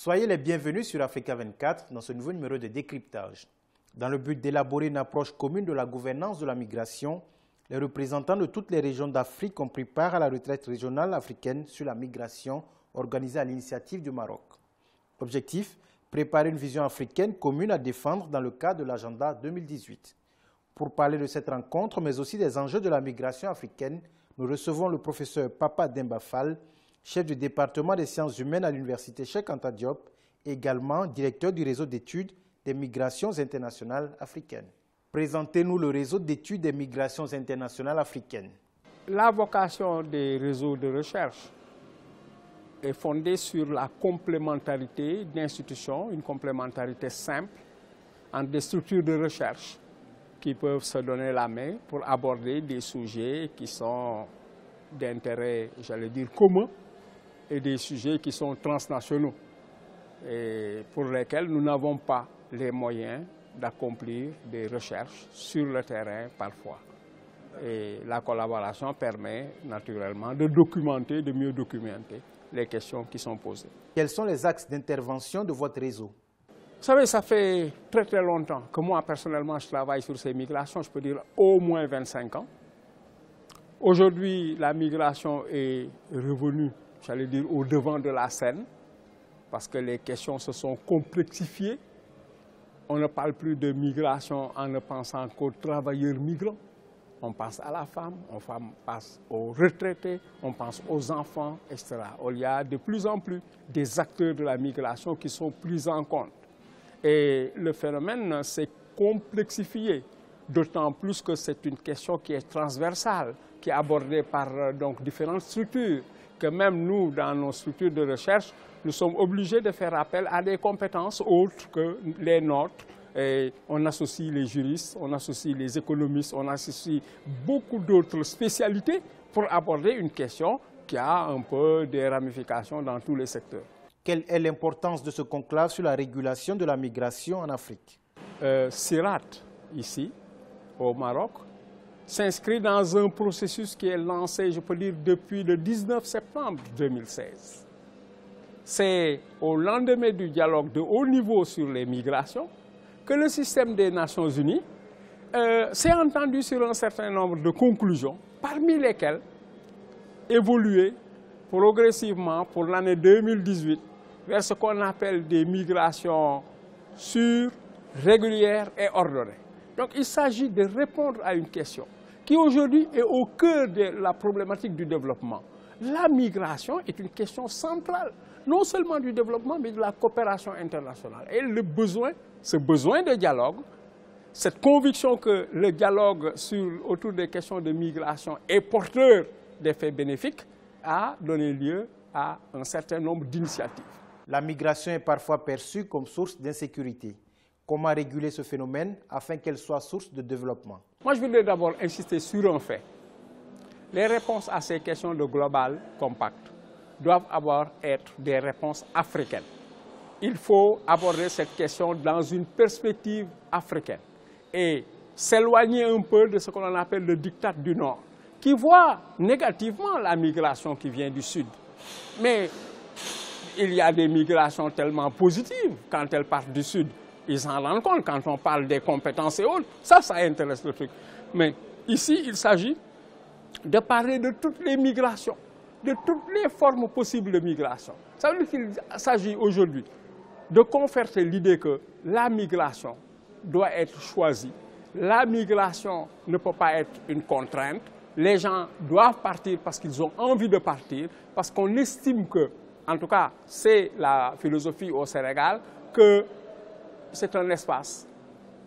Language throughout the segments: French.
Soyez les bienvenus sur Africa 24 dans ce nouveau numéro de décryptage. Dans le but d'élaborer une approche commune de la gouvernance de la migration, les représentants de toutes les régions d'Afrique ont pris part à la retraite régionale africaine sur la migration organisée à l'initiative du Maroc. Objectif, préparer une vision africaine commune à défendre dans le cadre de l'agenda 2018. Pour parler de cette rencontre, mais aussi des enjeux de la migration africaine, nous recevons le professeur Papa Demba Fall, chef du département des sciences humaines à l'université Cheikh Anta Diop, et également directeur du réseau d'études des migrations internationales africaines. Présentez-nous le réseau d'études des migrations internationales africaines. La vocation des réseaux de recherche est fondée sur la complémentarité d'institutions, une complémentarité simple entre des structures de recherche qui peuvent se donner la main pour aborder des sujets qui sont d'intérêt, j'allais dire, commun, et des sujets qui sont transnationaux et pour lesquels nous n'avons pas les moyens d'accomplir des recherches sur le terrain parfois. Et la collaboration permet naturellement de documenter, de mieux documenter les questions qui sont posées. Quels sont les axes d'intervention de votre réseau? Vous savez, ça fait très longtemps que moi personnellement je travaille sur ces migrations, je peux dire au moins 25 ans. Aujourd'hui, la migration est revenue, j'allais dire, au devant de la scène, parce que les questions se sont complexifiées. On ne parle plus de migration en ne pensant qu'aux travailleurs migrants. On pense à la femme, on pense aux retraités, on pense aux enfants, etc. Il y a de plus en plus des acteurs de la migration qui sont pris en compte. Et le phénomène s'est complexifié, d'autant plus que c'est une question qui est transversale, qui est abordée par différentes structures, que même nous, dans nos structures de recherche, nous sommes obligés de faire appel à des compétences autres que les nôtres. Et on associe les juristes, on associe les économistes, on associe beaucoup d'autres spécialités pour aborder une question qui a un peu des ramifications dans tous les secteurs. Quelle est l'importance de ce conclave sur la régulation de la migration en Afrique? CIRAT, ici, au Maroc, s'inscrit dans un processus qui est lancé, je peux dire, depuis le 19 septembre 2016. C'est au lendemain du dialogue de haut niveau sur les migrations que le système des Nations Unies s'est entendu sur un certain nombre de conclusions, parmi lesquelles évoluer progressivement pour l'année 2018 vers ce qu'on appelle des migrations sûres, régulières et ordonnées. Donc il s'agit de répondre à une question qui aujourd'hui est au cœur de la problématique du développement. La migration est une question centrale, non seulement du développement, mais de la coopération internationale. Et ce besoin de dialogue, cette conviction que le dialogue autour des questions de migration est porteur d'effets bénéfiques, a donné lieu à un certain nombre d'initiatives. La migration est parfois perçue comme source d'insécurité. Comment réguler ce phénomène afin qu'elle soit source de développement? Moi, je voudrais d'abord insister sur un fait. Les réponses à ces questions de Global Compact doivent être des réponses africaines. Il faut aborder cette question dans une perspective africaine et s'éloigner un peu de ce qu'on appelle le diktat du Nord, qui voit négativement la migration qui vient du Sud. Mais il y a des migrations tellement positives quand elles partent du Sud. Ils s'en rendent compte quand on parle des compétences et autres. Ça intéresse le truc. Mais ici, il s'agit de parler de toutes les migrations, de toutes les formes possibles de migration. Ça veut dire qu'il s'agit aujourd'hui de conforter l'idée que la migration doit être choisie. La migration ne peut pas être une contrainte. Les gens doivent partir parce qu'ils ont envie de partir, parce qu'on estime que, en tout cas, c'est la philosophie au Sénégal, que c'est un espace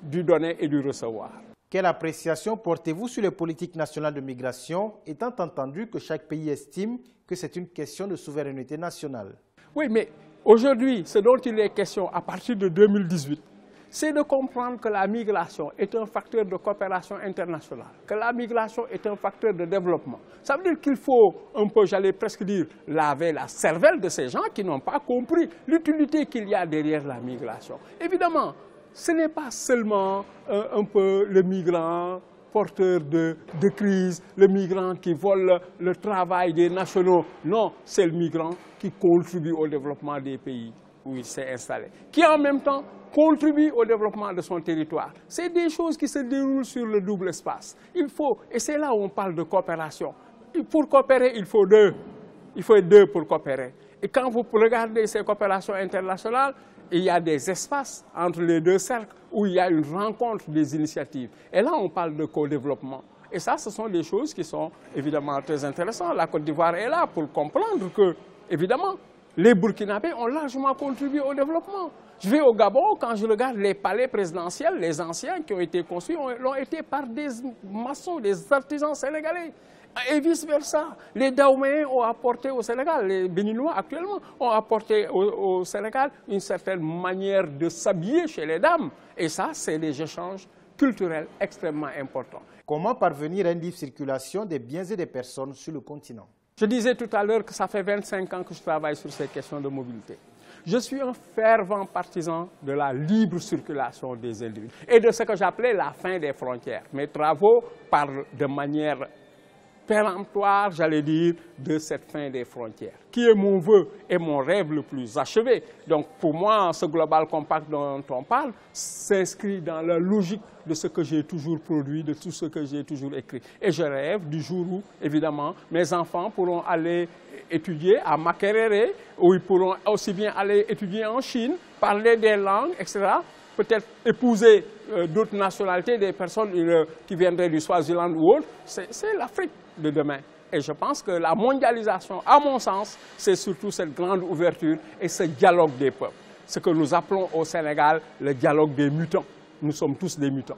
du donner et du recevoir. Quelle appréciation portez-vous sur les politiques nationales de migration, étant entendu que chaque pays estime que c'est une question de souveraineté nationale? Oui, mais aujourd'hui, ce dont il est question à partir de 2018, c'est de comprendre que la migration est un facteur de coopération internationale, que la migration est un facteur de développement. Ça veut dire qu'il faut un peu, j'allais presque dire, laver la cervelle de ces gens qui n'ont pas compris l'utilité qu'il y a derrière la migration. Évidemment, ce n'est pas seulement un peu le migrant porteur de crise, le migrant qui vole le travail des nationaux. Non, c'est le migrant qui contribue au développement des pays. où il s'est installé, qui en même temps contribue au développement de son territoire. C'est des choses qui se déroulent sur le double espace. Il faut, et c'est là où on parle de coopération. Pour coopérer, il faut deux. Il faut être deux pour coopérer. Et quand vous regardez ces coopérations internationales, il y a des espaces entre les deux cercles où il y a une rencontre des initiatives. Et là, on parle de co-développement. Et ça, ce sont des choses qui sont évidemment très intéressantes. La Côte d'Ivoire est là pour comprendre que, évidemment, les Burkinabés ont largement contribué au développement. Je vais au Gabon, quand je regarde les palais présidentiels, les anciens qui ont été construits, l'ont été par des maçons, des artisans sénégalais. Et vice-versa. Les Daoméens ont apporté au Sénégal, les Béninois actuellement ont apporté au Sénégal une certaine manière de s'habiller chez les dames. Et ça, c'est des échanges culturels extrêmement importants. Comment parvenir à une libre circulation des biens et des personnes sur le continent? Je disais tout à l'heure que ça fait 25 ans que je travaille sur ces questions de mobilité. Je suis un fervent partisan de la libre circulation des individus et de ce que j'appelais la fin des frontières. Mes travaux parlent de manière péremptoire, j'allais dire, de cette fin des frontières, qui est mon vœu et mon rêve le plus achevé. Donc pour moi, ce Global Compact dont on parle s'inscrit dans la logique de ce que j'ai toujours produit, de tout ce que j'ai toujours écrit. Et je rêve du jour où, évidemment, mes enfants pourront aller étudier à Makerere, où ils pourront aussi bien aller étudier en Chine, parler des langues, etc., peut-être épouser d'autres nationalités, des personnes qui viendraient du Swaziland ou autre. C'est l'Afrique de demain. Et je pense que la mondialisation, à mon sens, c'est surtout cette grande ouverture et ce dialogue des peuples. Ce que nous appelons au Sénégal le dialogue des mutants. Nous sommes tous des mutants.